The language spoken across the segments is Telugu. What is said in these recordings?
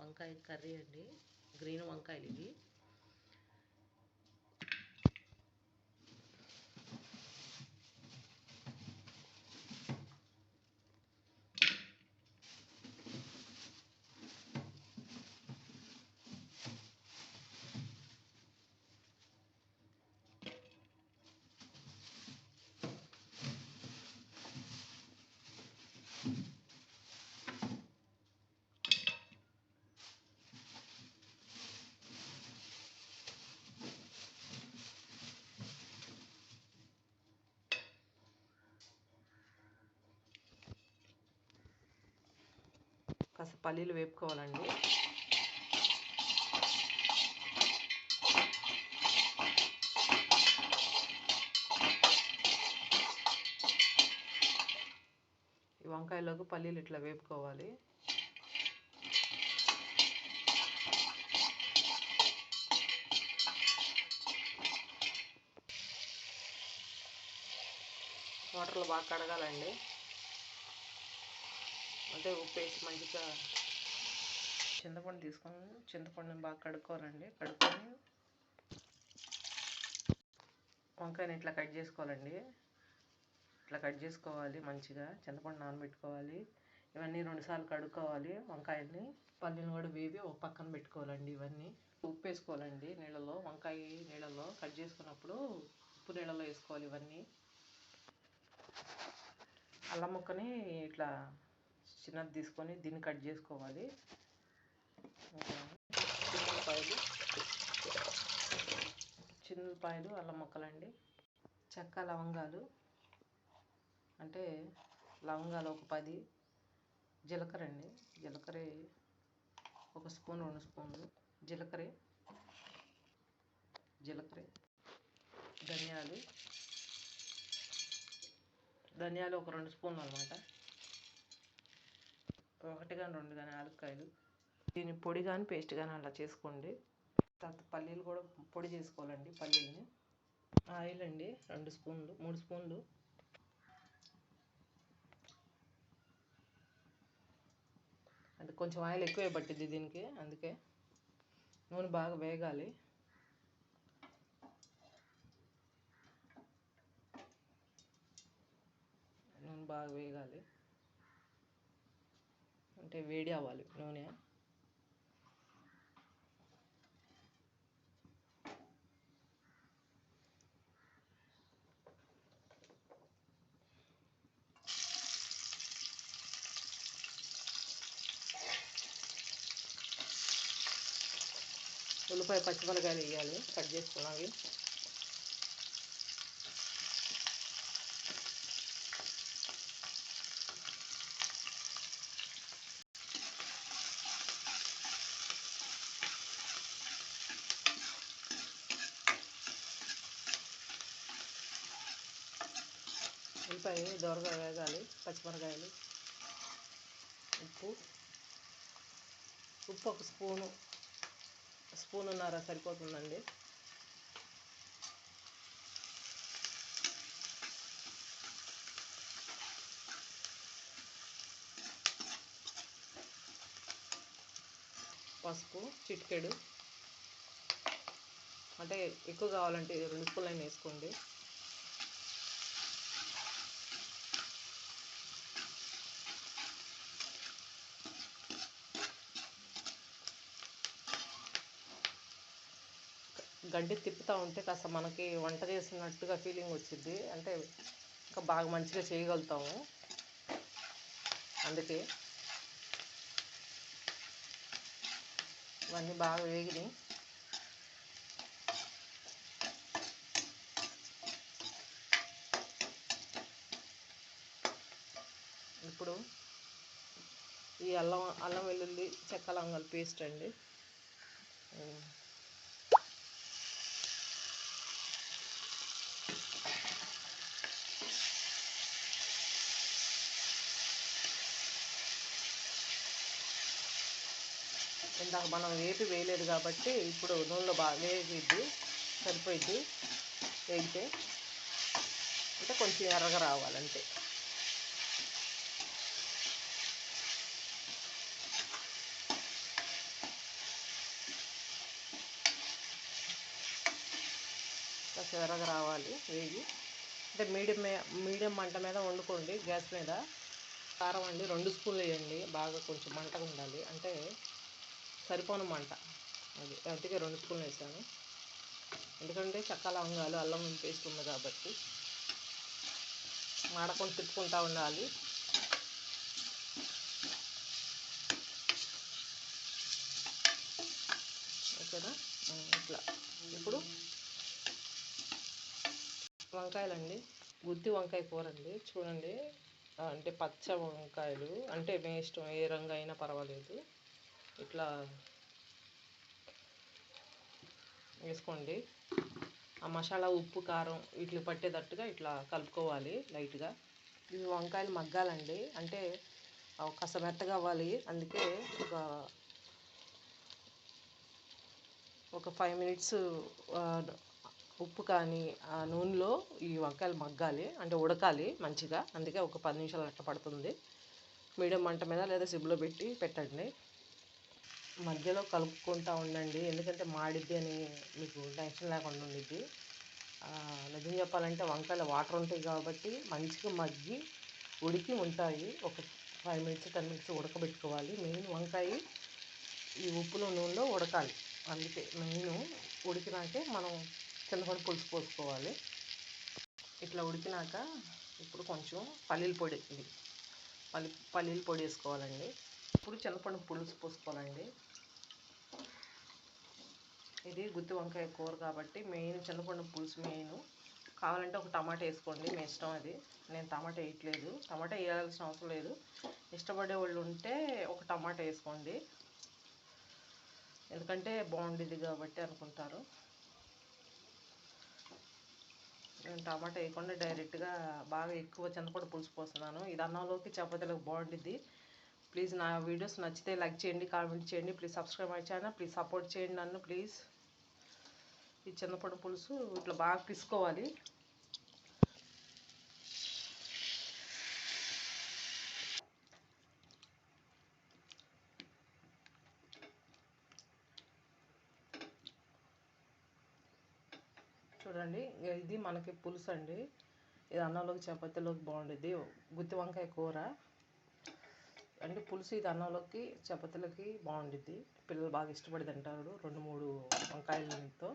వంకాయ కర్రీ అండి. గ్రీన్ వంకాయలు ఇవి. కాస్త పల్లీలు వేపుకోవాలండి. ఈ వంకాయలోకి పల్లీలు ఇట్లా వేపుకోవాలి. వాటర్లో బాగా కడగాలండి. అంటే ఉప్పు వేసి మంచిగా చింతపండు తీసుకొని చింతపండుని బాగా కడుక్కోవాలండి. కడుక్కొని వంకాయని ఇట్లా కట్ చేసుకోవాలండి. ఇట్లా కట్ చేసుకోవాలి. మంచిగా చింతపండు నానబెట్టుకోవాలి. ఇవన్నీ 2 సార్లు కడుక్కోవాలి. వంకాయల్ని పల్లీని కూడా వేపి ఒక పక్కన పెట్టుకోవాలండి. ఇవన్నీ ఉప్పు వేసుకోవాలండి నీళ్ళలో. వంకాయ నీళ్ళలో కట్ చేసుకున్నప్పుడు ఉప్పు నీళ్ళలో వేసుకోవాలి. ఇవన్నీ అల్లం ముక్కని ఇట్లా చిన్నది తీసుకొని దీన్ని కట్ చేసుకోవాలి. చిన్నపాయలు అల్లం ముక్కలండి. చెక్క లవంగాలు అంటే లవంగాలు ఒక 10, జీలకర్ర అండి. జీలకర్ర 1 స్పూన్ 2 స్పూన్లు జీలకర్ర, ధనియాలు ఒక 2 స్పూన్లు అనమాట. 1 కానీ 2 కానీ యాలక్కాయలు. దీన్ని పొడి కానీ పేస్ట్ కానీ అలా చేసుకోండి. తర్వాత పల్లీలు కూడా పొడి చేసుకోవాలండి. పల్లీలని ఆయిల్ అండి 2 స్పూన్లు 3 స్పూన్లు. అంటే కొంచెం ఆయిల్ ఎక్కువే పట్టింది దీనికి, అందుకే నూనె బాగా వేగాలి. అంటే వేడి అవ్వాలి నూనె. ఉల్లిపాయ పచ్చిమిరకాయలు వేయాలి కట్ చేసుకున్నవి. ఉల్లిపాయ దోరగా వేగాలి. పచ్చిమిరకాయలు, ఉప్పు 1 స్పూనున్నర సరిపోతుందండి. పసుపు చిటికెడు, అంటే ఎక్కువ కావాలంటే 2 స్పూన్లు వేసుకోండి. గంటి తిప్పుతూ ఉంటే కాస్త మనకి వంట చేసినట్టుగా ఫీలింగ్ వచ్చింది. అంటే ఇంకా బాగా మంచిగా చేయగలుగుతాము. అందుకే ఇవన్నీ బాగా వేగినాయి. ఇప్పుడు ఈ అల్లం వెల్లుల్లి చెక్క లవంగాల పేస్ట్ అండి. ఇందాక మనం వేయలేదు కాబట్టి ఇప్పుడు నూనెలో బాగా వేగిద్ది, సరిపోయిద్ది. వేగితే అంటే కొంచెం ఎర్రగా రావాలంటే. కొంచెం ఎర్రగా రావాలి వేగి. అంటే మీడియం మంట మీద వండుకోండి గ్యాస్ మీద. కారం అండి 2 స్పూన్లు వేయండి, బాగా కొంచెం మంటగా ఉండాలి, అంటే సరిపోను మంట అది, అందుకే 2 స్పూన్లు వేసాను. ఎందుకంటే చెక్క లవంగాలు అల్లం పేస్ట్ ఉంది కాబట్టి మాడకుండా తిప్పుకుంటూ ఉండాలి. ఓకేనా? ఇట్లా ఇప్పుడు వంకాయలండి, గుత్తి వంకాయ కూర అండి. చూడండి, అంటే పచ్చ వంకాయలు, అంటే మీ ఇష్టం ఏ రంగు అయినా పర్వాలేదు, ఇట్లా వేసుకోండి. ఆ మసాలా ఉప్పు కారం వీటికి పట్టేటట్టుగా ఇట్లా కలుపుకోవాలి లైట్గా. ఇవి వంకాయలు మగ్గాలండి, అంటే కాస్త మెత్తగా అవ్వాలి, అందుకే ఒక 5 మినిట్స్ ఉప్పు కానీ ఆ నూనెలో ఈ వంకాయలు మగ్గాలి, అంటే ఉడకాలి మంచిగా, అందుకే ఒక 10 నిమిషాలు అట్లా పడుతుంది. మీడియం మంట మీద లేదా సిమ్లో పెట్టండి. మధ్యలో కలుపుకుంటూ ఉండండి, ఎందుకంటే మాడిద్ది అని మీకు టెన్షన్ లేకుండా ఉండిద్ది. నిజం చెప్పాలంటే వంకాయలు వాటర్ ఉంటాయి కాబట్టి మంచిగా మగ్గి ఉడికి ఉంటాయి. ఒక 5 మినిట్స్ 10 మినిట్స్ ఉడకబెట్టుకోవాలి. మెయిన్ వంకాయ ఈ ఉప్పులో నూనెలో ఉడకాలి, అందుకే మెయిన్. ఉడికినాకే మనం చింతపండు పులుసు పోసుకోవాలి. ఇట్లా ఉడికినాక ఇప్పుడు కొంచెం పల్లీల పొడి, ఇది పల్లీల పొడి వేసుకోవాలండి. ఇప్పుడు చింతపండు పులుసు పోసుకోవాలండి. ఇది గుత్తి వంకాయ కూర కాబట్టి మెయిన్ చింతపండు పులుసు మెయిన్. కావాలంటే ఒక టమాటా వేసుకోండి, మీ ఇష్టం అది. నేను టమాటా వేయట్లేదు, టమాటా వేయాల్సిన అవసరం లేదు. ఇష్టపడే వాళ్ళు ఉంటే ఒక టమాటా వేసుకోండి, ఎందుకంటే బాగుండిద్ది కాబట్టి అనుకుంటారు. నేను టమాటా వేయకుండా డైరెక్ట్గా బాగా ఎక్కువ చింతపండు పులుసు పోస్తున్నాను. ఇది అన్నంలోకి చపాతీలకు బాగుండిద్ది. ప్లీజ్ నా వీడియోస్ నచ్చితే లైక్ చేయండి, కామెంట్ చేయండి, please subscribe my channel, please support చేయండి నన్ను ప్లీజ్. ఈ చింతపండు పులుసు ఇట్లా బాగా పిసుకోవాలి. చూడండి, ఇది మనకి పులుసు అండి. ఇది అన్నంలోకి చపాతీలోకి బాగుండిద్ది. గుత్తి వంకాయ కూర అంటే పులుసు, ఇది అన్నంలోకి చపాతీలకి బాగుండిద్ది. పిల్లలు బాగా ఇష్టపడి తింటారు 2-3 వంకాయలతో.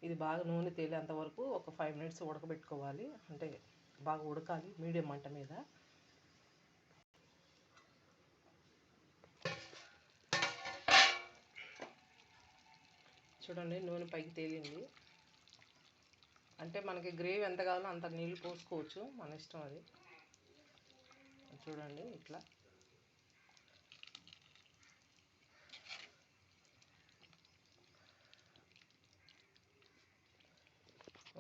ఇది బాగా నూనె తేలేంత వరకు ఒక 5 మినిట్స్ ఉడకబెట్టుకోవాలి, అంటే బాగా ఉడకాలి మీడియం మంట మీద. చూడండి, నూనె పైకి తేలింది, అంటే మనకి గ్రేవీ ఎంత కావాలో అంత నీళ్ళు పోసుకోవచ్చు, మన ఇష్టం అది. చూడండి ఇట్లా.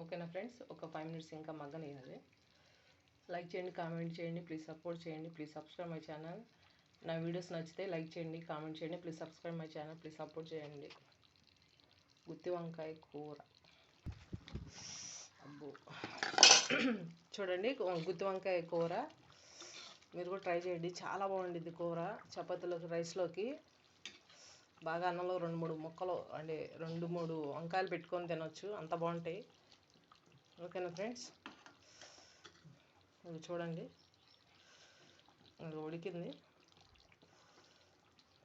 ఓకేనా ఫ్రెండ్స్, ఒక 5 మినిట్స్ ఇంకా మగ్గనియాలి. లైక్ చేయండి, కామెంట్ చేయండి, ప్లీజ్ సపోర్ట్ చేయండి, ప్లీజ్ సబ్స్క్రైబ్ మై ఛానల్. నా వీడియోస్ నచ్చితే లైక్ చేయండి, కామెంట్ చేయండి, please subscribe my channel, please support చేయండి. గుత్తి వంకాయ కూర అబ్బో చూడండి, గుత్తి వంకాయ కూర మీరు కూడా ట్రై చేయండి, చాలా బాగుండిద్ది కూర. చపాతీలోకి, రైస్లోకి, బాగా అన్నంలో 2-3 ముక్కలు, అంటే 2-3 వంకాయలు పెట్టుకొని తినొచ్చు, అంత బాగుంటాయి. ఓకేనా ఫ్రెండ్స్, ఇది చూడండి, ఇది ఉడికింది.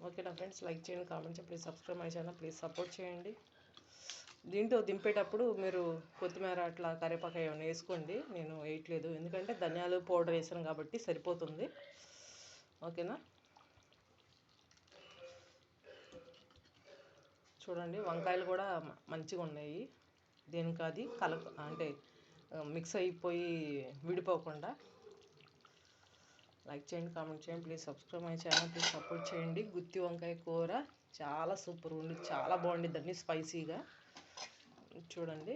ఓకేనా ఫ్రెండ్స్, లైక్ చేయండి, కామెంట్ చేయండి, please subscribe my channel, please support చేయండి. దీంట్లో దింపేటప్పుడు మీరు కొత్తిమీర అట్లా కరివేపాకు ఏమైనా వేసుకోండి, నేను వేయట్లేదు, ఎందుకంటే ధనియాలు పౌడర్ వేసాను కాబట్టి సరిపోతుంది. ఓకేనా? చూడండి, వంకాయలు కూడా మంచిగా ఉన్నాయి, దేనికి అది అంటే మిక్స్ అయిపోయి విడిపోకుండా. లైక్ చేయండి, కామెంట్ చేయండి, please subscribe my channel, please support చేయండి. గుత్తి వంకాయ కూర చాలా సూపర్ ఉంది, చాలా బాగుండిద్ది అన్ని స్పైసీగా. చూడండి,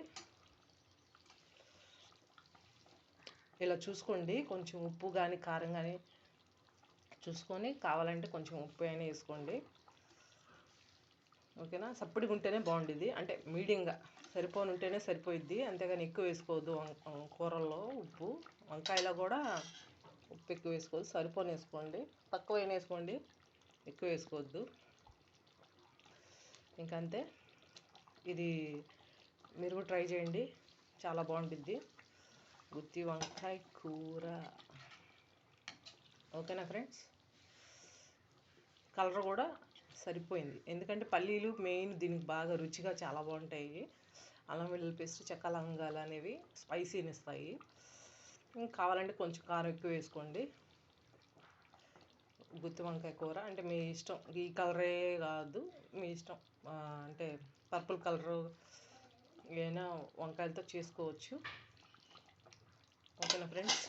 ఇలా చూసుకోండి, కొంచెం ఉప్పు కానీ కారం కానీ చూసుకొని, కావాలంటే కొంచెం ఉప్పు అయినా వేసుకోండి. ఓకేనా? సప్పడిగా ఉంటేనే బాగుండిద్ది, అంటే మీడియంగా సరిపోని ఉంటేనే సరిపోయిద్ది, అంతేగాని ఎక్కువ వేసుకోవద్దు. కూరల్లో ఉప్పు, వంకాయలో కూడా ఉప్పు ఎక్కువ వేసుకోవద్దు, సరిపోని వేసుకోండి. తక్కువ అయినా వేసుకోండి, ఎక్కువ వేసుకోవద్దు. ఇంకంతే, ఇది మీరు కూడా ట్రై చేయండి. చాలా బాగుంటుంది గుత్తి వంకాయ కూర. ఓకేనా ఫ్రెండ్స్? కలర్ కూడా సరిపోయింది, ఎందుకంటే పల్లీలు మెయిన్ దీనికి బాగా రుచిగా చాలా బాగుంటాయి. అల్లం వెల్లుల్లి పేస్ట్, చెక్క లవంగాలు అనేవి స్పైసీని ఇస్తాయి. కావాలంటే కొంచెం కారం ఎక్కువ వేసుకోండి. గుత్తి వంకాయ కూర అంటే మీ ఇష్టం, ఈ కలరే కాదు మీ ఇష్టం. అంటే పర్పుల్ కలరు ఏదైనా వంకాయలతో చేసుకోవచ్చు. ఓకేనా ఫ్రెండ్స్?